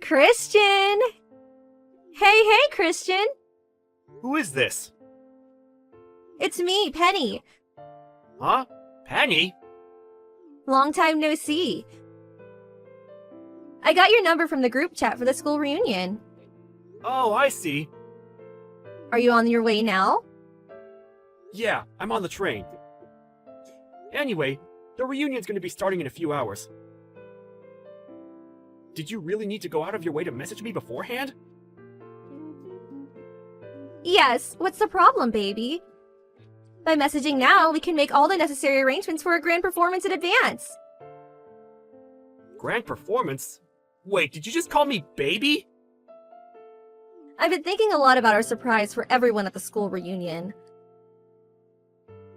Christian! Hey, Christian! Who is this? It's me, Penny. Huh? Penny? Long time no see. I got your number from the group chat for the school reunion. Oh, I see. Are you on your way now? Yeah, I'm on the train. Anyway, the reunion's gonna be starting in a few hours. Did you really need to go out of your way to message me beforehand? Yes, what's the problem, baby? By messaging now, we can make all the necessary arrangements for a grand performance in advance. Grand performance? Wait, did you just call me baby? I've been thinking a lot about our surprise for everyone at the school reunion.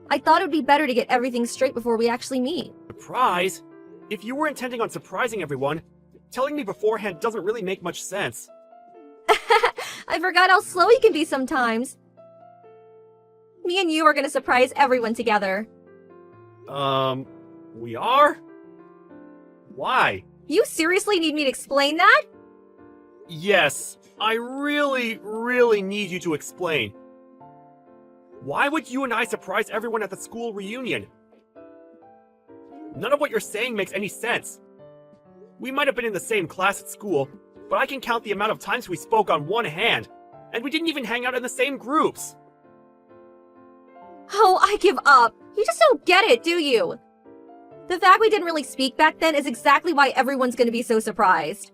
I thought it would be better to get everything straight before we actually meet. Surprise? If you were intending on surprising everyone, telling me beforehand doesn't really make much sense. I forgot how slow you can be sometimes. Me and you are gonna surprise everyone together. We are? Why? You seriously need me to explain that? Yes, I really need you to explain. Why would you and I surprise everyone at the school reunion? None of what you're saying makes any sense. We might have been in the same class at school, but I can count the amount of times we spoke on one hand, and we didn't even hang out in the same groups. Oh, I give up. You just don't get it, do you? The fact we didn't really speak back then is exactly why everyone's gonna be so surprised.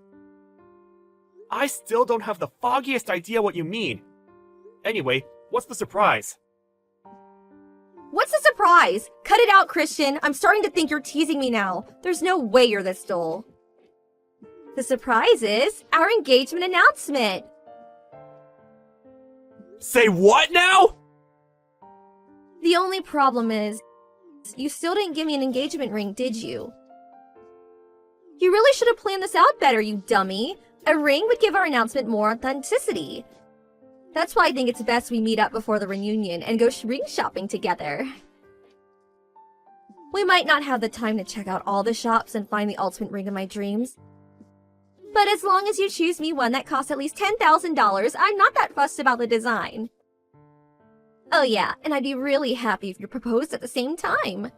I still don't have the foggiest idea what you mean. Anyway, what's the surprise? What's the surprise? Cut it out, Christian. I'm starting to think you're teasing me now. There's no way you're this dull. The surprise is our engagement announcement. Say what now? The only problem is, you still didn't give me an engagement ring, did you? You really should have planned this out better, you dummy. A ring would give our announcement more authenticity. That's why I think it's best we meet up before the reunion and go ring shopping together. We might not have the time to check out all the shops and find the ultimate ring of my dreams. But as long as you choose me one that costs at least $10,000, I'm not that fussed about the design. Oh yeah, and I'd be really happy if you proposed at the same time.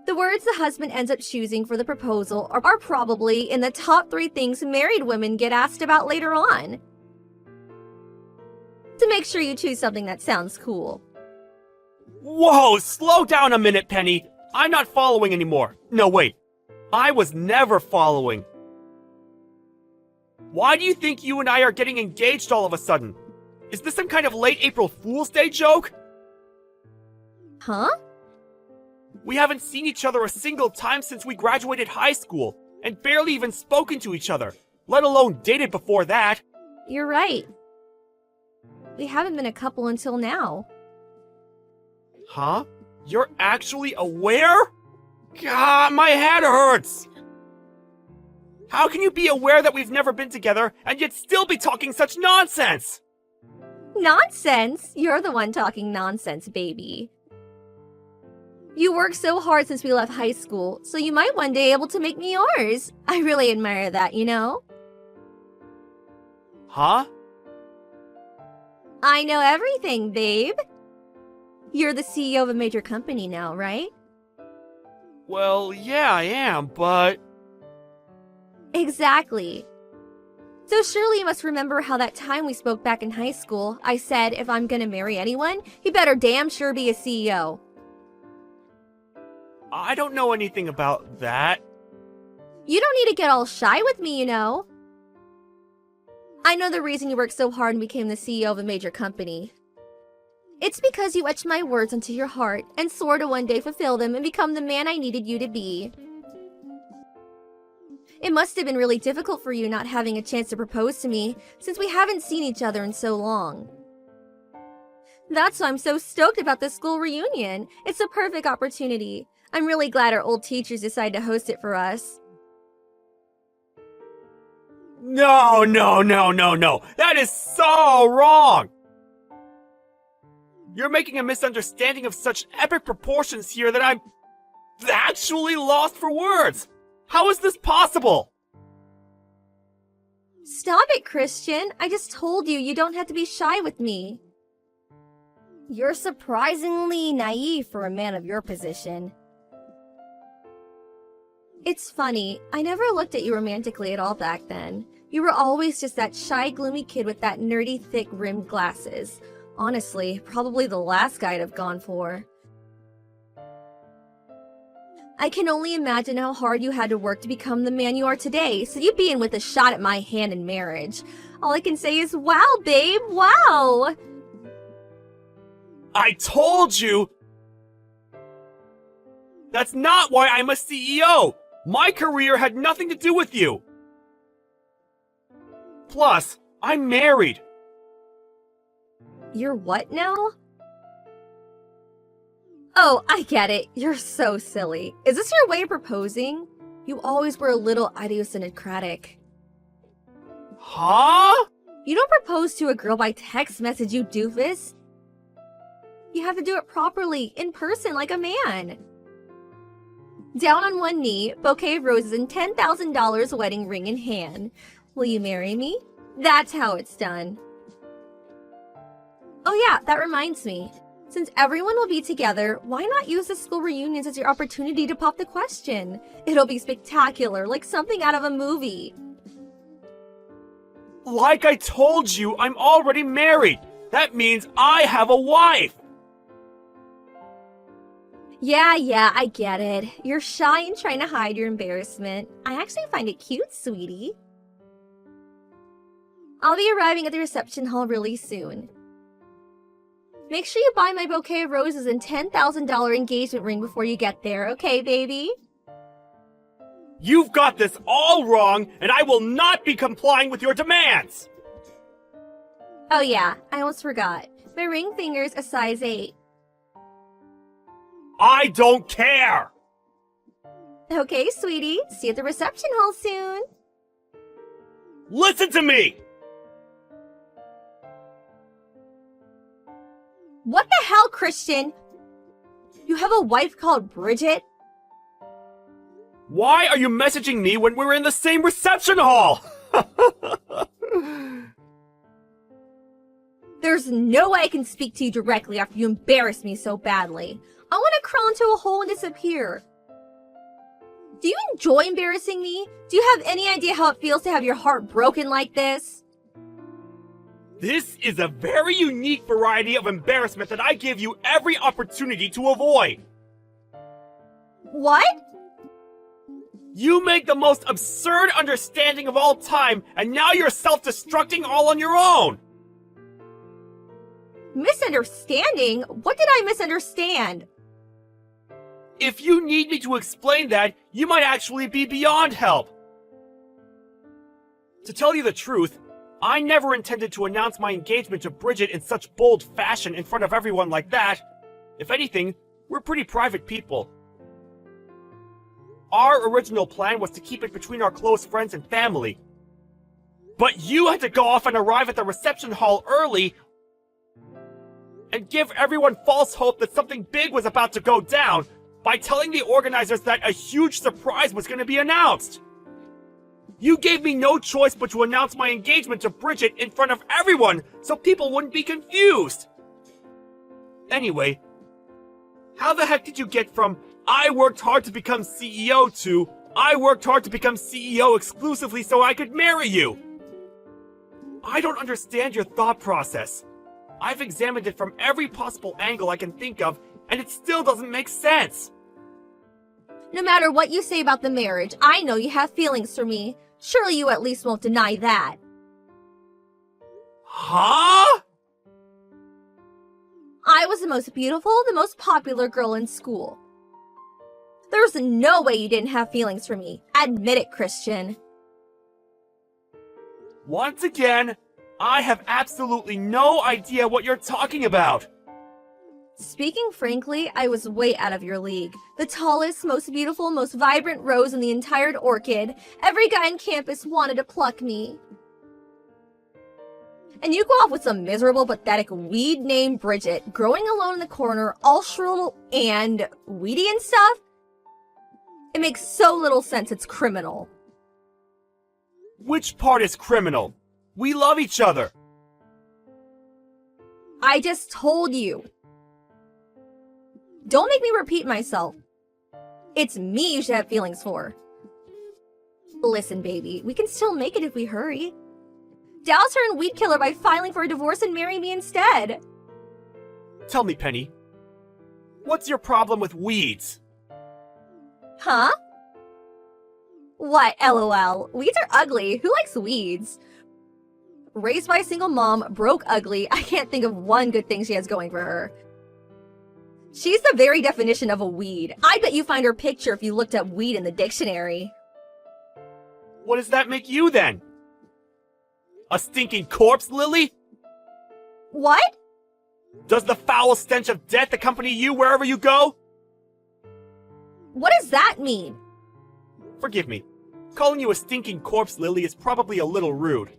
The words the husband ends up choosing for the proposal are probably in the top 3 things married women get asked about later on. To make sure you choose something that sounds cool. Whoa, slow down a minute, Penny. I'm not following anymore. No, wait. I was never following. Why do you think you and I are getting engaged all of a sudden? Is this some kind of late April Fool's Day joke? Huh? We haven't seen each other a single time since we graduated high school, and barely even spoken to each other, let alone dated before that. You're right. We haven't been a couple until now. Huh? You're actually aware? God, my head hurts! How can you be aware that we've never been together and yet still be talking such nonsense? Nonsense? You're the one talking nonsense, baby. You worked so hard since we left high school, so you might one day be able to make me yours. I really admire that, you know? Huh? I know everything, babe. You're the CEO of a major company now, right? Well, yeah, I am, but... Exactly. So surely you must remember how that time we spoke back in high school, I said if I'm gonna marry anyone, he better damn sure be a CEO. I don't know anything about that. You don't need to get all shy with me, you know. I know the reason you worked so hard and became the CEO of a major company. It's because you etched my words into your heart and swore to one day fulfill them and become the man I needed you to be. It must have been really difficult for you not having a chance to propose to me since we haven't seen each other in so long. That's why I'm so stoked about this school reunion. It's a perfect opportunity. I'm really glad our old teachers decided to host it for us. No. That is so wrong! You're making a misunderstanding of such epic proportions here that I'm actually lost for words! How is this possible? Stop it, Christian. I just told you you don't have to be shy with me. You're surprisingly naive for a man of your position. It's funny, I never looked at you romantically at all back then. You were always just that shy, gloomy kid with that nerdy, thick-rimmed glasses. Honestly, probably the last guy I'd have gone for. I can only imagine how hard you had to work to become the man you are today, so you being with a shot at my hand in marriage. All I can say is, wow, babe, wow! I told you! That's not why I'm a CEO! My career had nothing to do with you! Plus, I'm married. You're what now? Oh, I get it. You're so silly. Is this your way of proposing? You always were a little idiosyncratic. Huh? You don't propose to a girl by text message, you doofus. You have to do it properly, in person, like a man. Down on one knee, bouquet of roses and $10,000 wedding ring in hand. Will you marry me? That's how it's done. Oh yeah, that reminds me. Since everyone will be together, why not use the school reunions as your opportunity to pop the question? It'll be spectacular, like something out of a movie. Like I told you, I'm already married. That means I have a wife. Yeah, I get it. You're shy and trying to hide your embarrassment. I actually find it cute, sweetie. I'll be arriving at the reception hall really soon. Make sure you buy my bouquet of roses and $10,000 engagement ring before you get there, okay, baby? You've got this all wrong, and I will not be complying with your demands! Oh yeah, I almost forgot. My ring finger's a size 8. I don't care! Okay, sweetie. See you at the reception hall soon. Listen to me! What the hell, Christian? You have a wife called Bridget? Why are you messaging me when we're in the same reception hall? There's no way I can speak to you directly after you embarrass me so badly. I want to crawl into a hole and disappear. Do you enjoy embarrassing me? Do you have any idea how it feels to have your heart broken like this? This is a very unique variety of embarrassment that I give you every opportunity to avoid. What? You make the most absurd understanding of all time, and now you're self-destructing all on your own. Misunderstanding? What did I misunderstand? If you need me to explain that, you might actually be beyond help. To tell you the truth, I never intended to announce my engagement to Bridget in such bold fashion in front of everyone like that. If anything, we're pretty private people. Our original plan was to keep it between our close friends and family. But you had to go off and arrive at the reception hall early and give everyone false hope that something big was about to go down by telling the organizers that a huge surprise was going to be announced. You gave me no choice but to announce my engagement to Bridget in front of everyone so people wouldn't be confused. Anyway, how the heck did you get from I worked hard to become CEO to I worked hard to become CEO exclusively so I could marry you? I don't understand your thought process. I've examined it from every possible angle I can think of, and it still doesn't make sense. No matter what you say about the marriage, I know you have feelings for me. Surely you at least won't deny that. Huh? I was the most beautiful, the most popular girl in school. There's no way you didn't have feelings for me. Admit it, Christian. Once again, I have absolutely no idea what you're talking about. Speaking frankly, I was way out of your league. The tallest, most beautiful, most vibrant rose in the entire orchid. Every guy on campus wanted to pluck me. And you go off with some miserable, pathetic weed named Bridget, growing alone in the corner, all shrill and weedy and stuff? It makes so little sense it's criminal. Which part is criminal? We love each other. I just told you. Don't make me repeat myself. It's me you should have feelings for. Listen, baby, we can still make it if we hurry. Douse her in weed killer by filing for a divorce and marry me instead. Tell me, Penny, what's your problem with weeds? Huh? What, LOL? Weeds are ugly. Who likes weeds? Raised by a single mom, broke ugly, I can't think of one good thing she has going for her. She's the very definition of a weed. I bet you find her picture if you looked up weed in the dictionary. What does that make you then? A stinking corpse, Lily? What? Does the foul stench of death accompany you wherever you go? What does that mean? Forgive me. Calling you a stinking corpse, Lily, is probably a little rude.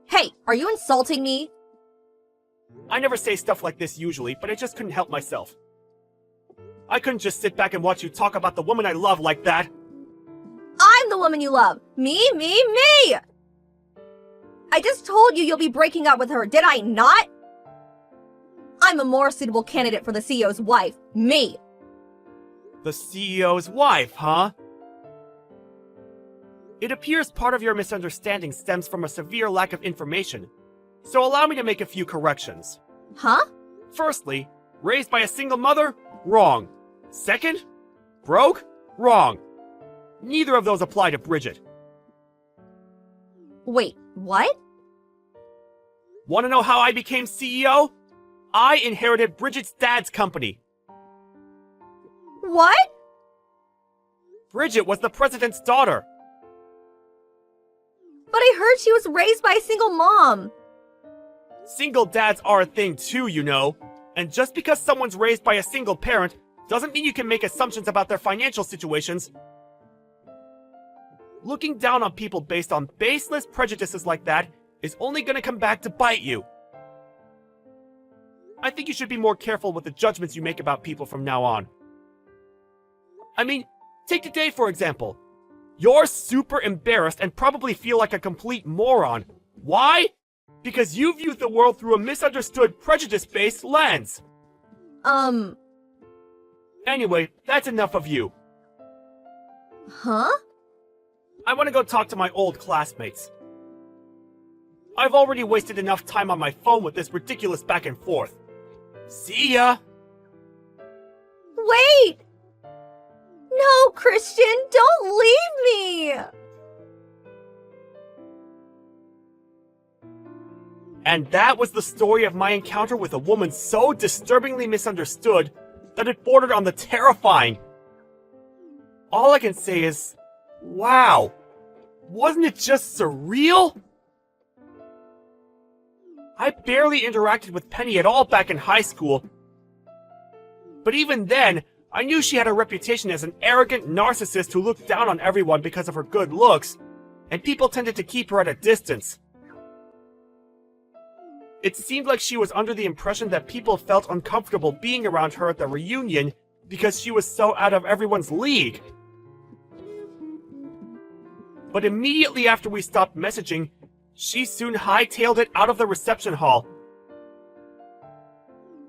Hey, are you insulting me? I never say stuff like this usually, but I just couldn't help myself. I couldn't just sit back and watch you talk about the woman I love like that. I'm the woman you love. Me. I just told you you'll be breaking up with her, did I not? I'm a more suitable candidate for the CEO's wife. Me. The CEO's wife, huh? It appears part of your misunderstanding stems from a severe lack of information, so allow me to make a few corrections. Huh? Firstly, raised by a single mother? Wrong. Second, broke? Wrong. Neither of those apply to Bridget. Wait, what? Want to know how I became CEO? I inherited Bridget's dad's company. What? Bridget was the president's daughter. But I heard she was raised by a single mom. Single dads are a thing too, you know. And just because someone's raised by a single parent doesn't mean you can make assumptions about their financial situations. Looking down on people based on baseless prejudices like that is only gonna come back to bite you. I think you should be more careful with the judgments you make about people from now on. I mean, take today for example. You're super embarrassed and probably feel like a complete moron. Why? Because you view the world through a misunderstood, prejudice-based lens. Anyway, that's enough of you. Huh? I want to go talk to my old classmates. I've already wasted enough time on my phone with this ridiculous back and forth. See ya! Wait! No, Christian, don't leave me! And that was the story of my encounter with a woman so disturbingly misunderstood that it bordered on the terrifying. All I can say is, wow, wasn't it just surreal? I barely interacted with Penny at all back in high school. But even then, I knew she had a reputation as an arrogant narcissist who looked down on everyone because of her good looks, and people tended to keep her at a distance. It seemed like she was under the impression that people felt uncomfortable being around her at the reunion because she was so out of everyone's league. But immediately after we stopped messaging, she soon hightailed it out of the reception hall.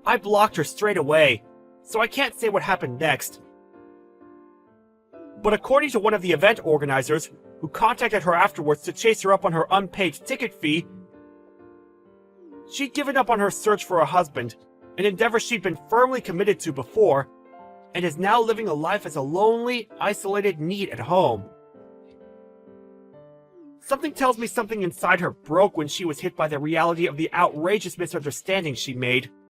I blocked her straight away, so I can't say what happened next. But according to one of the event organizers, who contacted her afterwards to chase her up on her unpaid ticket fee, she'd given up on her search for a husband, an endeavor she'd been firmly committed to before, and is now living a life as a lonely, isolated NEET at home. Something tells me something inside her broke when she was hit by the reality of the outrageous misunderstanding she made.